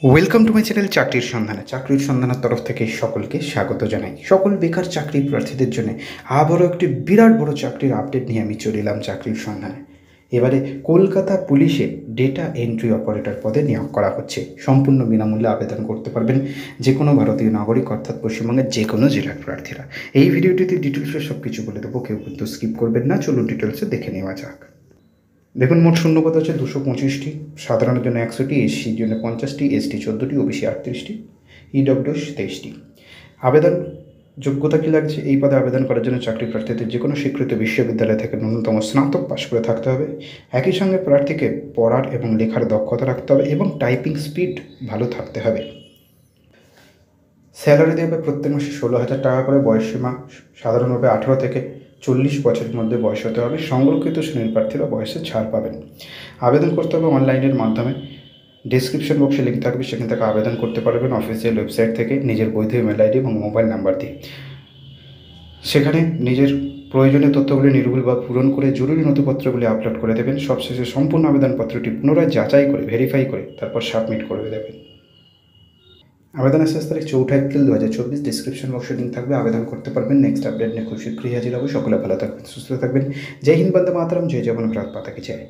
Welcome to my channel চাকরির সন্ধানের তরফ থেকে সকলকে স্বাগত জানাই। সকল বেকার চাকরি প্রার্থীদের জন্য আবারও একটি বিরাট বড় চাকরির আপডেট নিয়ে আমি চলে এলাম চাকরির সন্ধানে। এবারে কলকাতা পুলিশে ডেটা এন্ট্রি অপারেটর পদে নিয়োগ করা হচ্ছে। সম্পূর্ণ বিনামূল্যে আবেদন করতে পারবেন যে কোনো ভারতীয় নাগরিক, অর্থাৎ পশ্চিমবঙ্গের যে কোনো জেলার প্রার্থীরা। এই ভিডিওটিতে ডিটেলসে সব কিছু বলে দেবো, কেউ কিন্তু স্কিপ করবেন না। চলুন ডিটেলসে দেখে নেওয়া যাক। দেখুন, মোট শূন্যপদ হচ্ছে 225টি, সাধারণের জন্য 100টি, এসসির জন্য 50টি, এসটি 14টি, ওবিসি 38টি, ইডব্লিউএস 23টি। আবেদন যোগ্যতা কী লাগছে? এই পদে আবেদন করার জন্য চাকরি প্রার্থীদের যে কোনো স্বীকৃত বিশ্ববিদ্যালয় থেকে ন্যূনতম স্নাতক পাশ করে থাকতে হবে। একই সঙ্গে প্রার্থীকে পড়ার এবং লেখার দক্ষতা রাখতে হবে এবং টাইপিং স্পিড ভালো থাকতে হবে। স্যালারি দেবে প্রত্যেক মাসে 16,000 টাকা করে। বয়সসীমা সাধারণভাবে 18 থেকে 40 বছরের মধ্যে বয়স হতে হবে। সংরক্ষিত শ্রেণীর প্রার্থীরা বয়সে ছাড় পাবেন। আবেদন করতে হবে অনলাইনের মাধ্যমে। ডেসক্রিপশন বক্সে লিঙ্ক থাকবে, সেখান থেকে আবেদন করতে পারবেন অফিসিয়াল ওয়েবসাইট থেকে নিজের বৈধ ইমেল আইডি এবং মোবাইল নাম্বার দিয়ে। সেখানে নিজের প্রয়োজনীয় তথ্যগুলি নির্ভুল বা পূরণ করে জরুরি নথিপত্রগুলি আপলোড করে দেবেন। সবশেষে সম্পূর্ণ আবেদনপত্রটি পুনরায় যাচাই করে ভেরিফাই করে তারপর সাবমিট করে দেবেন। আবেদনের শেষ তারিখ 4 এপ্রিল 2024। ডিসক্রিপশন বক্সে লিঙ্ক থাকবে, আবেদন করতে পারবেন। নেক্সট আপডেট নিয়ে খুব শীঘ্রই হাজির হবো। সকলে ভালো থাকবেন, সুস্থ থাকবেন। জয় হিন্দ, বন্দে মাতরম, জয় জওয়ান, ভারত মাতা কি জয়।